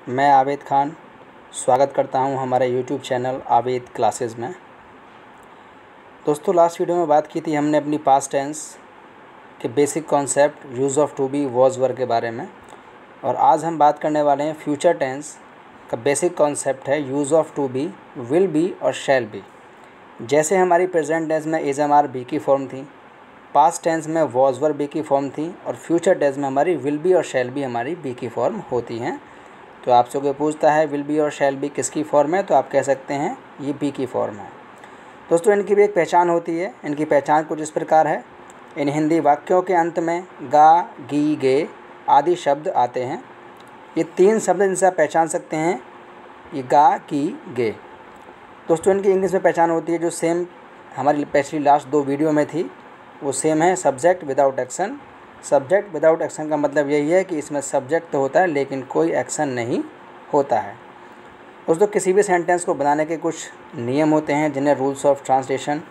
मैं आवेद खान स्वागत करता हूं हमारे यूट्यूब चैनल आवेद क्लासेस में। दोस्तों, लास्ट वीडियो में बात की थी हमने अपनी पास्ट टेंस के basic concept use of to be was were के बारे में, और आज हम बात करने वाले हैं फ्यूचर टेंस का बेसिक कॉन्सेप्ट है use of to be, will be और शैल बी। जैसे हमारी प्रेजेंट टेंस में इज़ एम आर बी की फॉर्म थी, पास्ट टेंस में वॉज वर बी की फॉर्म थी, और फ्यूचर टेंस में हमारी विल बी और शैल बी हमारी बी की फॉर्म होती हैं। तो आपसे कोई पूछता है विल बी और शैल बी किसकी फॉर्म है, तो आप कह सकते हैं ये बी की फॉर्म है। दोस्तों, इनकी भी एक पहचान होती है। इनकी पहचान कुछ इस प्रकार है। इन हिंदी वाक्यों के अंत में गा, गी, गे आदि शब्द आते हैं। ये तीन शब्द जिनसे आप पहचान सकते हैं, ये गा, की, गे। दोस्तों, इनकी इंग्लिश में पहचान होती है जो सेम हमारी पिछली लास्ट दो वीडियो में थी, वो सेम है subject without action. Subject without action का मतलब यही है कि इसमें सब्जेक्ट तो होता है लेकिन कोई एक्शन नहीं होता है। दोस्तों, किसी भी सेंटेंस को बनाने के कुछ नियम होते हैं जिन्हें रूल्स ऑफ ट्रांसलेशन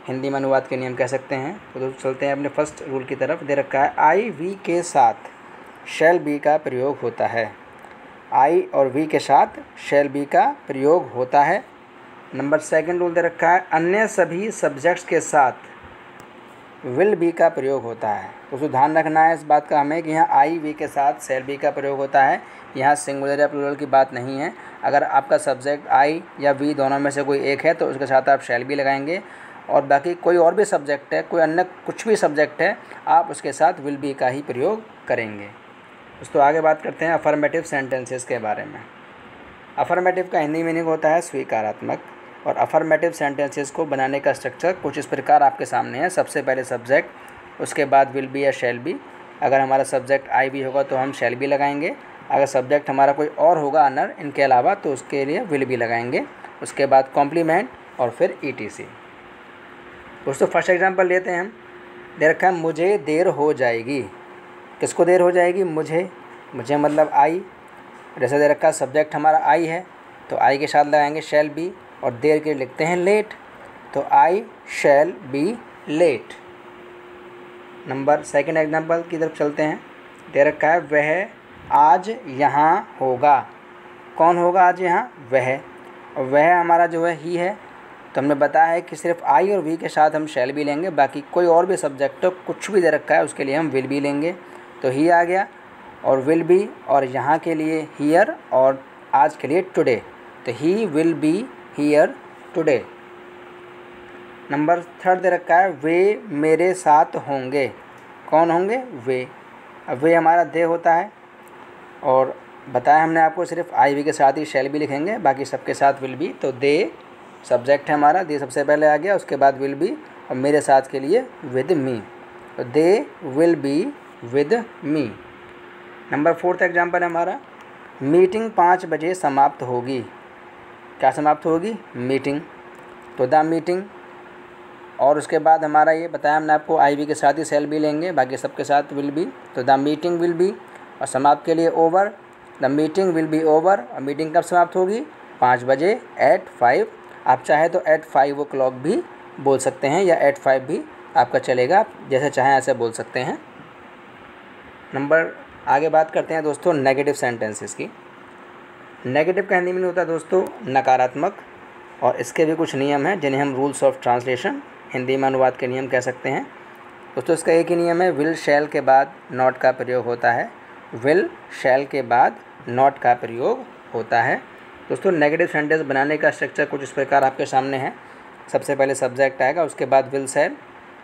हिंदी में अनुवाद के नियम कह सकते हैं। तो दोस्तों, चलते हैं अपने फर्स्ट रूल की तरफ। दे रखा है आई वी के साथ शैल बी का प्रयोग होता है। आई और वी के साथ शैल बी का प्रयोग होता है। नंबर सेकंड रूल दे रखा है अन्य सभी सब्जेक्ट्स के साथ विल बी का प्रयोग होता है। तो ध्यान रखना है इस बात का हमें कि यहाँ आई वी के साथ शैल बी का प्रयोग होता है। यहाँ सिंगुलर या प्लूरल की बात नहीं है। अगर आपका सब्जेक्ट आई या वी दोनों में से कोई एक है तो उसके साथ आप शैल बी लगाएंगे, और बाकी कोई और भी सब्जेक्ट है, कोई अन्य कुछ भी सब्जेक्ट है, आप उसके साथ विल बी का ही प्रयोग करेंगे। दोस्तों, आगे बात करते हैं अफर्मेटिव सेंटेंसेस के बारे में। अफर्मेटिव का हिंदी मीनिंग होता है स्वीकारात्मक, और अफर्मेटिव सेंटेंसेस को बनाने का स्ट्रक्चर कुछ इस प्रकार आपके सामने है। सबसे पहले सब्जेक्ट, उसके बाद विल बी या शैल बी। अगर हमारा सब्जेक्ट आई बी होगा तो हम शैल बी लगाएंगे। अगर सब्जेक्ट हमारा कोई और होगा अनर इनके अलावा तो उसके लिए विल बी लगाएंगे। उसके बाद कॉम्प्लीमेंट और फिर ETC। दोस्तों, फर्स्ट एग्जांपल लेते हैं हम। दे रखा है मुझे देर हो जाएगी। किसको देर हो जाएगी? मुझे मतलब आई। जैसे दे रखा है सब्जेक्ट हमारा आई है तो आई के साथ लगाएंगे शैल बी, और देर के लिखते हैं लेट, तो I shall be late. Number second example की तरफ चलते हैं। दे रखा है वह आज यहाँ होगा। कौन होगा आज यहाँ? वह। और वह हमारा जो है ही है, तो हमने बताया है कि सिर्फ आई और वी के साथ हम शैल बी लेंगे, बाकी कोई और भी सब्जेक्ट कुछ भी दे रखा है उसके लिए हम विल बी लेंगे। तो ही आ गया, और विल बी, और यहाँ के लिए हियर, और आज के लिए टुडे, तो he will be here today. Number third दे रखा है वे मेरे साथ होंगे। कौन होंगे? वे। अब वे हमारा दे होता है, और बताया हमने आपको सिर्फ आई वी के साथ ही शैल बी लिखेंगे, बाकी सबके साथ विल बी। तो दे सब्जेक्ट है हमारा, दे सबसे पहले आ गया, उसके बाद विल बी, और मेरे साथ के लिए विद मी, तो they will be with me. Number fourth example है हमारा मीटिंग 5 बजे समाप्त होगी। क्या समाप्त होगी? मीटिंग। तो द मीटिंग, और उसके बाद हमारा ये बताया हमने आपको आई वी के साथ ही शैल बी लेंगे, बाकी सबके साथ विल बी। तो द मीटिंग विल बी, और समाप्त के लिए over, the meeting will be over. और मीटिंग कब समाप्त होगी? 5 बजे, एट 5। आप चाहे तो एट 5 o'clock भी बोल सकते हैं, या एट 5 भी आपका चलेगा, आप जैसे चाहें ऐसे बोल सकते हैं। नंबर आगे बात करते हैं दोस्तों नेगेटिव सेंटेंसेस की। नेगेटिव का हिंदी मीनिंग होता है दोस्तों नकारात्मक, और इसके भी कुछ नियम हैं जिन्हें हम रूल्स ऑफ ट्रांसलेशन हिंदी में अनुवाद के नियम कह सकते हैं। दोस्तों, इसका एक ही नियम है, विल शैल के बाद नॉट का प्रयोग होता है। विल शैल के बाद नॉट का प्रयोग होता है। दोस्तों, नेगेटिव सेंटेंस बनाने का स्ट्रक्चर कुछ इस प्रकार आपके सामने है। सबसे पहले सब्जेक्ट आएगा, उसके बाद विल शैल,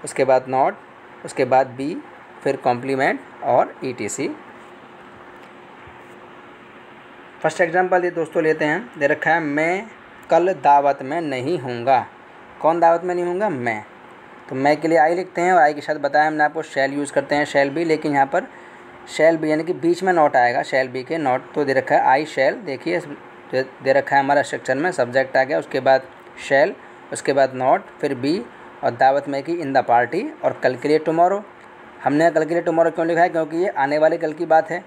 उसके बाद नॉट, उसके बाद बी, फिर कॉम्प्लीमेंट और ETC। फर्स्ट एग्जांपल ये दोस्तों लेते हैं। दे रखा है मैं कल दावत में नहीं होऊंगा। कौन दावत में नहीं होऊंगा? मैं। तो मैं के लिए आई लिखते हैं, और आई के साथ बताया हमने आपको शैल यूज़ करते हैं, शैल बी। लेकिन यहाँ पर शैल बी यानी कि बीच में नॉट आएगा, शैल बी के नॉट। तो दे रखा है आई शैल। देखिए दे रखा है हमारा स्ट्रक्चर में सब्जेक्ट आ गया, उसके बाद शैल, उसके बाद नॉट, फिर बी, और दावत में की इन द पार्टी, और कल के लिए टुमारो। हमने कल के लिए टुमारो क्यों लिखा है? क्योंकि ये आने वाले कल की बात है।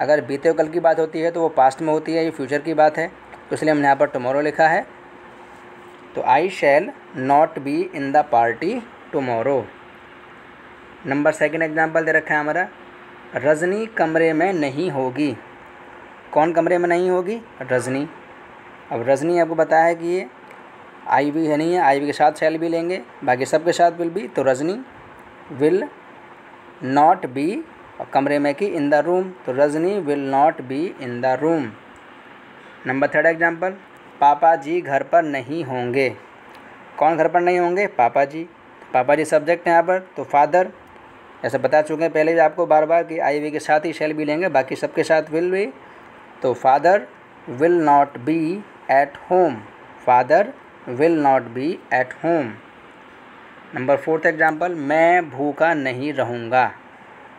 अगर बीते हुए कल की बात होती है तो वो पास्ट में होती है, ये फ्यूचर की बात है, तो इसलिए हमने यहाँ पर टुमारो लिखा है। तो I shall not be in the party tomorrow. Number second example दे रखा है हमारा रजनी कमरे में नहीं होगी। कौन कमरे में नहीं होगी? रजनी। अब रजनी आपको बताया है कि ये आई भी है, नहीं है, आई भी के साथ शैल भी लेंगे, बाकी सबके साथ विल भी, तो रजनी विल नॉट बी, और कमरे में कि इन द रूम, तो Rajni will not be in the room. Number 3 example, पापा जी घर पर नहीं होंगे। कौन घर पर नहीं होंगे? पापा जी। पापा जी सब्जेक्ट है यहाँ पर, तो फादर, ऐसा बता चुके हैं पहले भी आपको बार बार कि आई वी के साथ ही शैल भी लेंगे, बाकी सबके साथ विल भी, तो father will not B at home, father will not B at home. Number 4 example, मैं भूखा नहीं रहूँगा।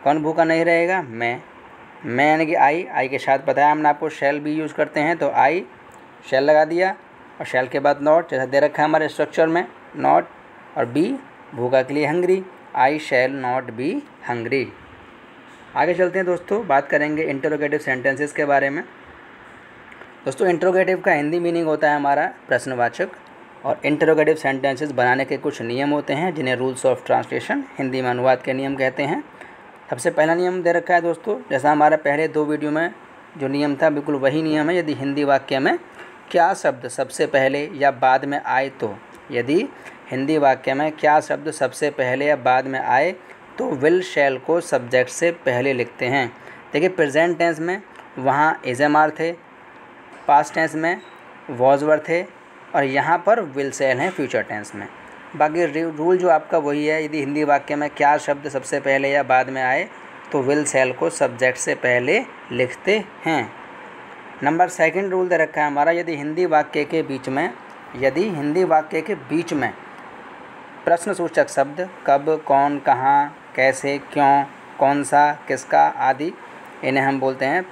कौन भूखा नहीं रहेगा? मैं यानी कि आई के साथ बताया हमने आपको शैल भी यूज़ करते हैं, तो आई शैल लगा दिया और शैल के बाद नॉट, जैसा दे रखा है हमारे स्ट्रक्चर में, नॉट, और बी भूखा के लिए hungry, I shall not be hungry. आगे चलते हैं दोस्तों, बात करेंगे इंटरोगेटिव सेंटेंसेस के बारे में। दोस्तों इंटरोगेटिव का हिंदी मीनिंग होता है हमारा प्रश्नवाचक, और इंटरोगेटिव सेंटेंसेस बनाने के कुछ नियम होते हैं जिन्हें रूल्स ऑफ ट्रांसलेशन, हिंदी में अनुवाद के नियम कहते हैं। सबसे पहला नियम दे रखा है दोस्तों, जैसा हमारा पहले 2 वीडियो में जो नियम था बिल्कुल वही नियम है। यदि हिंदी वाक्य में क्या शब्द सबसे पहले या बाद में आए तो, यदि हिंदी वाक्य में क्या शब्द सबसे पहले या बाद में आए तो विल शैल को सब्जेक्ट से पहले लिखते हैं। देखिए प्रेजेंट टेंस में वहाँ एजएमआर थे, पास्ट टेंस में वॉज वर थे, और यहाँ पर विल शैल हैं फ्यूचर टेंस में। बाकी रूल जो आपका वही है, यदि हिंदी वाक्य में क्या शब्द सबसे पहले या बाद में आए तो विल शैल को सब्जेक्ट से पहले लिखते हैं। नंबर 2 रूल दे रखा है हमारा, यदि हिंदी वाक्य के बीच में प्रश्नसूचक शब्द कब, कौन, कहाँ, कैसे, क्यों, कौन सा, किसका आदि, इन्हें हम बोलते हैं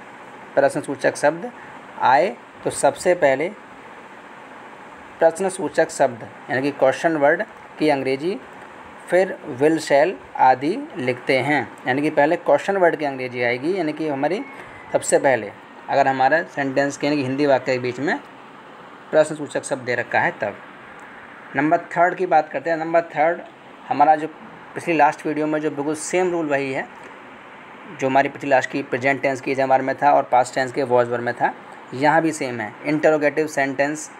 प्रश्नसूचक शब्द, आए तो सबसे पहले प्रश्नसूचक शब्द यानी कि क्वेश्चन वर्ड की अंग्रेजी, फिर विल शैल आदि लिखते हैं। यानी कि पहले क्वेश्चन वर्ड की अंग्रेजी आएगी, यानी कि हमारी सबसे पहले अगर हमारा सेंटेंस के यानी कि हिंदी वाक्य के बीच में प्रश्नसूचक शब्द दे रखा है तब। नंबर 3 की बात करते हैं। नंबर 3 हमारा जो पिछली लास्ट वीडियो में जो बिल्कुल सेम रूल वही है जो हमारी पिछली लास्ट की प्रेजेंट टेंस की एजएमआर में था और पास्ट टेंस के वॉज वर में था, यहाँ भी सेम है। इंटरोगेटिव सेंटेंस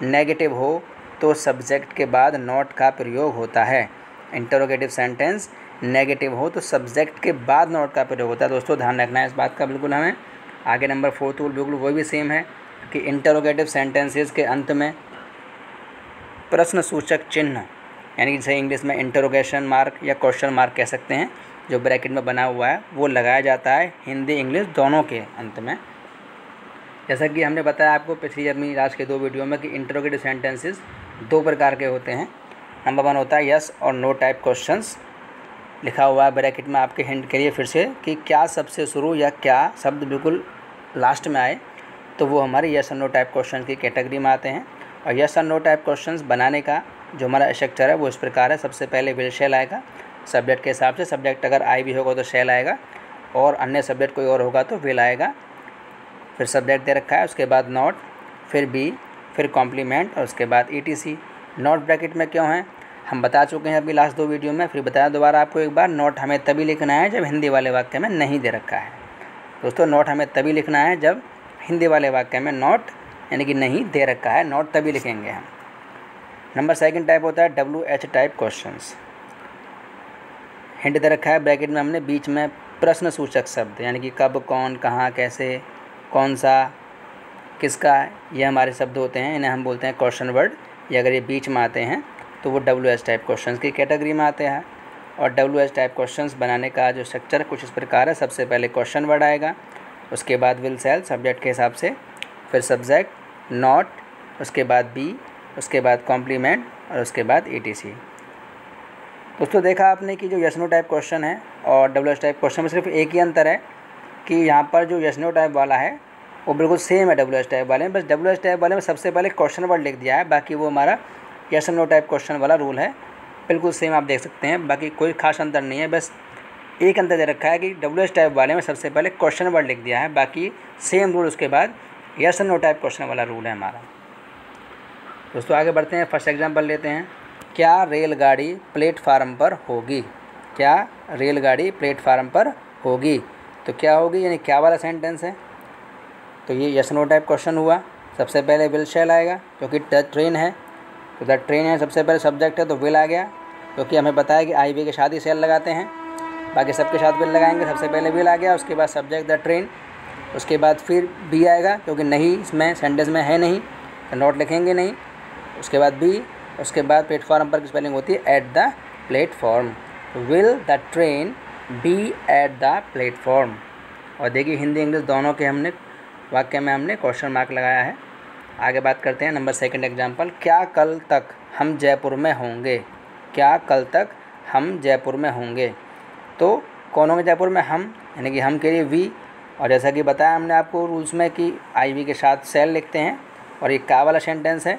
नेगेटिव हो तो सब्जेक्ट के बाद नॉट का प्रयोग होता है। इंटरोगेटिव सेंटेंस नेगेटिव हो तो सब्जेक्ट के बाद नॉट का प्रयोग होता है। दोस्तों ध्यान रखना है इस बात का बिल्कुल हमें। आगे नंबर 4 रूल बिल्कुल वही भी सेम है कि इंटरोगेटिव सेंटेंसेस के अंत में प्रश्नसूचक चिन्ह यानी कि जैसे इंग्लिश में इंटरोगेशन मार्क या क्वेश्चन मार्क कह सकते हैं, जो ब्रैकेट में बना हुआ है वो लगाया जाता है हिंदी इंग्लिश दोनों के अंत में। जैसा कि हमने बताया आपको पिछली अपनी लास्ट के 2 वीडियो में कि इंटरोगेटिव सेंटेंसेस 2 प्रकार के होते हैं। नंबर 1 होता है यस और नो टाइप क्वेश्चंस, लिखा हुआ है ब्रैकेट में आपके हिंट के लिए फिर से कि क्या सबसे शुरू या क्या शब्द बिल्कुल लास्ट में आए तो वो हमारे यस और नो टाइप क्वेश्चन की कैटेगरी में आते हैं। और यस और नो टाइप क्वेश्चंस बनाने का जो हमारा स्ट्रक्चर है वो इस प्रकार है। सबसे पहले विल शैल आएगा सब्जेक्ट के हिसाब से, सब्जेक्ट अगर आई भी होगा तो शैल आएगा और अन्य सब्जेक्ट कोई और होगा तो विल आएगा। फिर सब्जेक्ट दे रखा है, उसके बाद नॉट, फिर बी, फिर कॉम्प्लीमेंट और उसके बाद ईटीसी। नॉट ब्रैकेट में क्यों है हम बता चुके हैं अभी लास्ट 2 वीडियो में, फिर बताया दोबारा आपको एक बार। नॉट हमें तभी लिखना है जब हिंदी वाले वाक्य में नहीं दे रखा है। दोस्तों नॉट हमें तभी लिखना है जब हिंदी वाले वाक्य में नॉट यानी कि नहीं दे रखा है, नॉट तभी लिखेंगे हम। नंबर 2 टाइप होता है WH टाइप क्वेश्चंस। हिंट दे रखा है ब्रैकेट में हमने, बीच में प्रश्नसूचक शब्द यानी कि कब, कौन, कहाँ, कैसे, कौन सा, किसका, ये हमारे शब्द होते हैं, इन्हें हम बोलते हैं क्वेश्चन वर्ड। ये अगर ये बीच में आते हैं तो वो WH टाइप क्वेश्चंस की कैटेगरी में आते हैं। और WH टाइप क्वेश्चंस बनाने का जो स्ट्रक्चर कुछ इस प्रकार है, सबसे पहले क्वेश्चन वर्ड आएगा, उसके बाद विल शैल सब्जेक्ट के हिसाब से, फिर सब्जेक्ट नॉट, उसके बाद बी, उसके बाद कॉम्प्लीमेंट और उसके बाद ETC। दोस्तों देखा आपने कि जो यस नो टाइप क्वेश्चन है और WH टाइप क्वेश्चन में सिर्फ एक ही अंतर है कि यहाँ पर जो यस नो टाइप वाला है वो बिल्कुल सेम है WH टाइप वाले में, बस WH टाइप वाले में सबसे पहले क्वेश्चन वर्ड लिख दिया है, बाकी वो हमारा यस नो टाइप क्वेश्चन वाला रूल है बिल्कुल सेम, आप देख सकते हैं। बाकी कोई खास अंतर नहीं है, बस एक अंतर दे रखा है कि WH टाइप वाले में सबसे पहले क्वेश्चन वर्ड लिख दिया है, बाकी सेम रूल उसके बाद यस नो टाइप क्वेश्चन वाला रूल है हमारा। दोस्तों आगे बढ़ते हैं, फर्स्ट एग्जाम्पल लेते हैं। क्या रेलगाड़ी प्लेटफार्म पर होगी? क्या रेलगाड़ी प्लेटफार्म पर होगी? तो क्या होगी यानी क्या वाला सेंटेंस है, तो ये यस नो टाइप क्वेश्चन हुआ। सबसे पहले विल शैल आएगा क्योंकि द ट्रेन है, तो द ट्रेन है सबसे पहले सब्जेक्ट है तो विल आ गया, क्योंकि हमें पता है कि आई वी के साथ ही शैल लगाते हैं, बाकी सबके साथ विल लगाएंगे। सबसे पहले विल आ गया, उसके बाद सब्जेक्ट द ट्रेन, उसके बाद फिर बी आएगा क्योंकि नहीं इसमें सेंटेंस में है नहीं तो नॉट लिखेंगे नहीं, उसके बाद बी, उसके बाद प्लेटफॉर्म पर की स्पेलिंग होती है at the platform. Will the train be at the platform. और देखिए हिंदी इंग्लिश दोनों के हमने वाक्य में हमने क्वेश्चन मार्क लगाया है। आगे बात करते हैं नंबर 2 एग्जाम्पल। क्या कल तक हम जयपुर में होंगे? क्या कल तक हम जयपुर में होंगे? तो कौन होंगे जयपुर में? हम, यानी कि हम के लिए वी। और जैसा कि बताया हमने आपको रूल्स में कि आई वी के साथ शैल लिखते हैं और ये का वाला सेंटेंस है,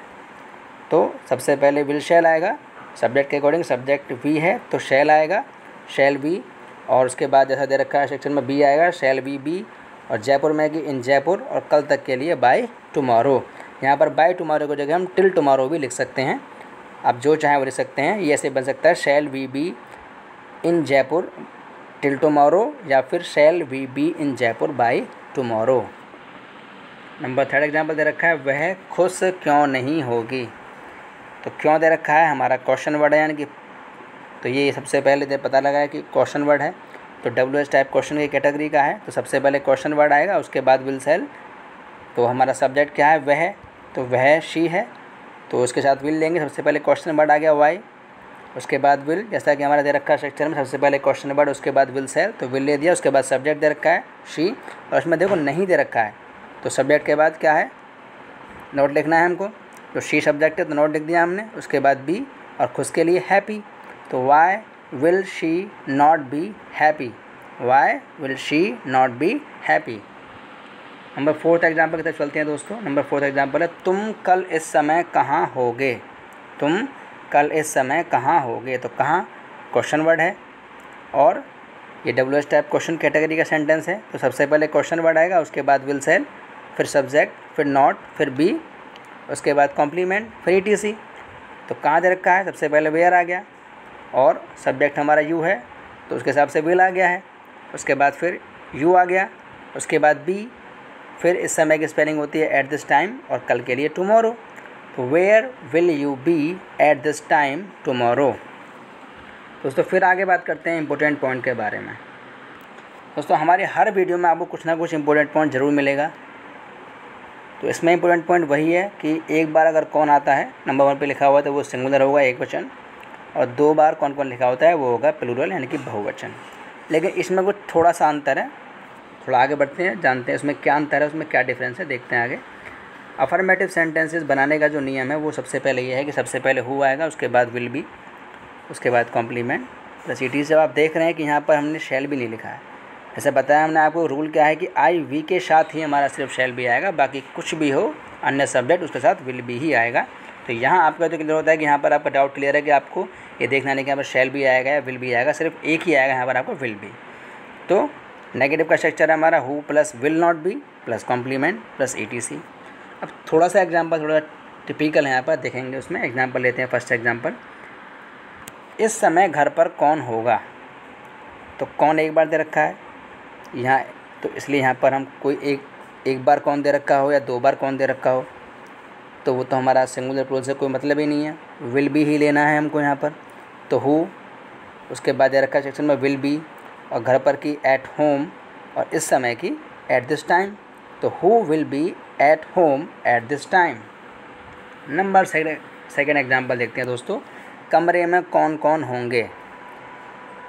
तो सबसे पहले विल शैल आएगा, सब्जेक्ट के अकॉर्डिंग सब्जेक्ट वी है तो शैल आएगा, शैल बी, और उसके बाद जैसा दे रखा है सेक्शन में बी आएगा, शैल बी, और जयपुर में कि इन जयपुर, और कल तक के लिए बाय टुमारो। यहाँ पर बाय टुमारो की जगह हम टिल टुमारो भी लिख सकते हैं, आप जो चाहें वो लिख सकते हैं। ये ऐसे बन सकता है shall we be in Jaipur till tomorrow, या फिर shall we be in Jaipur by tomorrow. Number 3 example दे रखा है, वह खुश क्यों नहीं होगी? तो क्यों दे रखा है, हमारा क्वेश्चन वर्ड है, यानी कि तो ये सबसे पहले पता लगा है कि क्वेश्चन वर्ड है, तो WH टाइप क्वेश्चन की कैटेगरी का है, तो सबसे पहले क्वेश्चन वर्ड आएगा, उसके बाद विल शैल। तो हमारा सब्जेक्ट क्या है? वह, तो वह शी है, तो उसके साथ विल लेंगे। सबसे पहले क्वेश्चन वर्ड आ गया वाई, उसके बाद विल, जैसा कि हमारा दे रखा है स्ट्रक्चर में, सबसे पहले क्वेश्चन वर्ड उसके बाद विल शैल, तो विल ले दिया, उसके बाद सब्जेक्ट दे रखा है शी, और उसमें देखो नहीं दे रखा है, तो सब्जेक्ट के बाद क्या है? नोट लिखना है हमको, तो शी सब्जेक्ट है तो नोट लिख दिया हमने, उसके बाद बी, और खुश के लिए हैप्पी, तो why will she not be happy? Why will she not be happy? Number 4 example की तरफ चलते हैं दोस्तों। नंबर 4 एग्जाम्पल है, तुम कल इस समय कहाँ होगे? तुम कल इस समय कहाँ होगे? तो कहाँ क्वेश्चन वर्ड है, और ये WH टाइप क्वेश्चन कैटेगरी का सेंटेंस है, तो सबसे पहले क्वेश्चन वर्ड आएगा, उसके बाद विल शैल, फिर सब्जेक्ट, फिर नॉट, फिर बी, उसके बाद कॉम्प्लीमेंट, फिर ETC। तो कहाँ दे रखा है? सबसे पहले वेयर आ गया, और सब्जेक्ट हमारा यू है तो उसके हिसाब से विल आ गया है, उसके बाद फिर यू आ गया, उसके बाद बी, फिर इस समय की स्पेलिंग होती है एट दिस टाइम, और कल के लिए टुमारो, तो where will you be at this time tomorrow. दोस्तों फिर आगे बात करते हैं इंपॉर्टेंट पॉइंट के बारे में। दोस्तों हमारे हर वीडियो में आपको कुछ ना कुछ इंपॉर्टेंट पॉइंट ज़रूर मिलेगा, तो इसमें इंपॉर्टेंट पॉइंट वही है कि एक बार अगर कौन आता है नंबर 1 पे लिखा हुआ है तो वो सिंगुलर होगा, एक वचन, और 2 बार कौन कौन लिखा होता है वो होगा प्लूरल, यानी कि बहुवचन। लेकिन इसमें कुछ थोड़ा सा अंतर है, थोड़ा आगे बढ़ते हैं, जानते हैं उसमें क्या अंतर है, उसमें क्या डिफरेंस है, देखते हैं आगे। अफर्मेटिव सेंटेंसेस बनाने का जो नियम है वो सबसे पहले ये है कि सबसे पहले हु आएगा, उसके बाद विल बी, उसके बाद कॉम्प्लीमेंट प्लस ETC। जब आप देख रहे हैं कि यहाँ पर हमने शैल भी नहीं लिखा है, ऐसा बताया हमने आपको, रूल क्या है कि आई वी के साथ ही हमारा सिर्फ शैल भी आएगा, बाकी कुछ भी हो अन्य सब्जेक्ट उसके साथ विल भी ही आएगा। तो यहाँ आपका जो क्लियर होता है कि यहाँ पर आपका डाउट क्लियर है कि आपको ये देखना नहीं कि यहाँ पर शैल भी आएगा या विल भी आएगा, सिर्फ एक ही आएगा यहाँ पर आपको विल भी। तो नेगेटिव का स्ट्रक्चर है हमारा who plus will not be plus complement plus ETC। अब थोड़ा सा एग्जाम्पल थोड़ा टिपिकल है यहाँ पर, देखेंगे उसमें। एग्जाम्पल लेते हैं, फर्स्ट एग्जाम्पल, इस समय घर पर कौन होगा? तो कौन एक बार दे रखा है यहाँ, तो इसलिए यहाँ पर हम कोई एक बार कौन दे रखा हो या 2 बार कौन दे रखा हो तो वो तो हमारा सिंगुलर प्लूरल से कोई मतलब ही नहीं है, विल बी ही लेना है हमको यहाँ पर। तो हु, उसके बाद दे रखा है सेक्शन में विल बी, और घर पर की एट होम, और इस समय की एट दिस टाइम, तो who will be at home at this time. Number second example देखते हैं दोस्तों, कमरे में कौन कौन होंगे?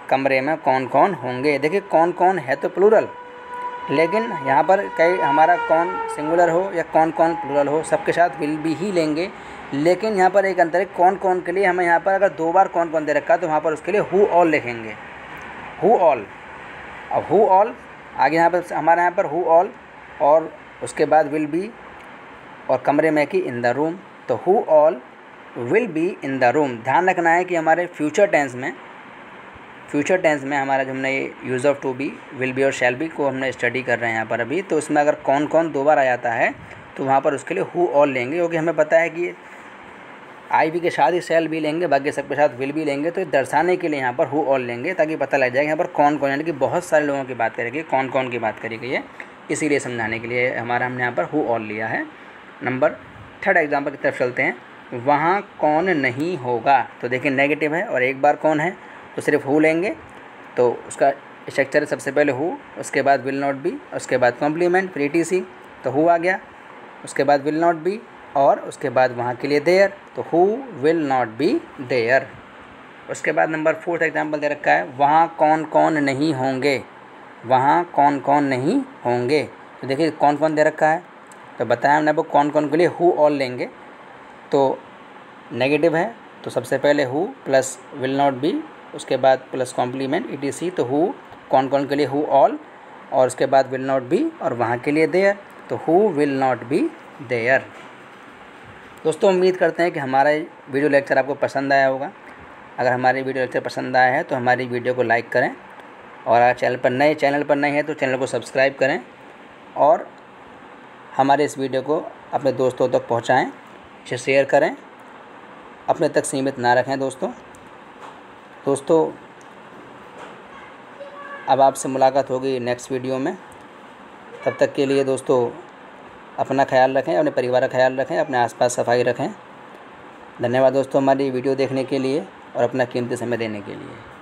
कमरे में कौन कौन होंगे? देखिए कौन कौन है तो प्लूरल, लेकिन यहाँ पर कई हमारा कौन सिंगुलर हो या कौन कौन प्लूरल हो, सबके साथ विल बी ही लेंगे। लेकिन यहाँ पर एक अंतर है, कौन कौन के लिए हमें यहाँ पर अगर 2 बार कौन कौन दे रखा है तो वहाँ पर उसके लिए हु ऑल लिखेंगे, हु ऑल। अब हु ऑल आगे यहाँ पर हमारे यहाँ पर हु ऑल, और उसके बाद विल बी, और कमरे में कि इन द रूम, तो who all will be in the room. ध्यान रखना है कि हमारे फ्यूचर टेंस में हमारा जो हमने ये use of to be, will be और शैल बी को हमने स्टडी कर रहे हैं यहाँ पर अभी, तो उसमें अगर कौन कौन 2 बार आ जाता है तो वहाँ पर उसके लिए हु ऑल लेंगे, क्योंकि हमें पता है कि आई वी के साथ ही शैल भी लेंगे, बाकी सबके साथ विल भी लेंगे, तो दर्शाने के लिए यहाँ पर हु ऑल लेंगे ताकि पता लग जाए यहाँ पर कौन कौन, यानी कि बहुत सारे लोगों की बात करेगी, कौन कौन की बात करी गई है। इसीलिए समझाने के लिए हमने यहाँ पर हु ऑल लिया है। नंबर 3 एग्जाम्पल की तरफ चलते हैं। वहाँ कौन नहीं होगा, तो देखिए नेगेटिव है और एक बार कौन है, तो सिर्फ हु लेंगे, तो उसका स्ट्रक्चर सबसे पहले हु, उसके बाद विल नॉट बी, उसके बाद कॉम्प्लीमेंट, फिर ETC, तो हु आ गया, उसके बाद विल नॉट बी और उसके बाद वहाँ के लिए देयर, तो who will not be there. उसके बाद नंबर 4 एग्जाम्पल दे रखा है, वहाँ कौन कौन नहीं होंगे, वहाँ कौन कौन नहीं होंगे, तो देखिए कौन कौन दे रखा है, तो बताया हमने आपको कौन कौन के लिए हु ऑल लेंगे। तो नेगेटिव है तो सबसे पहले who plus will not B, उसके बाद प्लस कॉम्प्लीमेंट ETC, तो हु कौन कौन के लिए हु ऑल, और उसके बाद विल नॉट बी और वहाँ के लिए देयर, तो who will not be there. दोस्तों उम्मीद करते हैं कि हमारा वीडियो लेक्चर आपको पसंद आया होगा। अगर हमारी वीडियो लेक्चर पसंद आया है तो हमारी वीडियो को लाइक करें, और अगर चैनल पर नए हैं तो चैनल को सब्सक्राइब करें, और हमारे इस वीडियो को अपने दोस्तों तक पहुंचाएं, इसे शेयर करें, अपने तक सीमित ना रखें। दोस्तों अब आपसे मुलाकात होगी नेक्स्ट वीडियो में। तब तक के लिए दोस्तों अपना ख्याल रखें, अपने परिवार का ख्याल रखें, अपने आसपास सफाई रखें। धन्यवाद दोस्तों हमारी वीडियो देखने के लिए और अपना कीमती समय देने के लिए।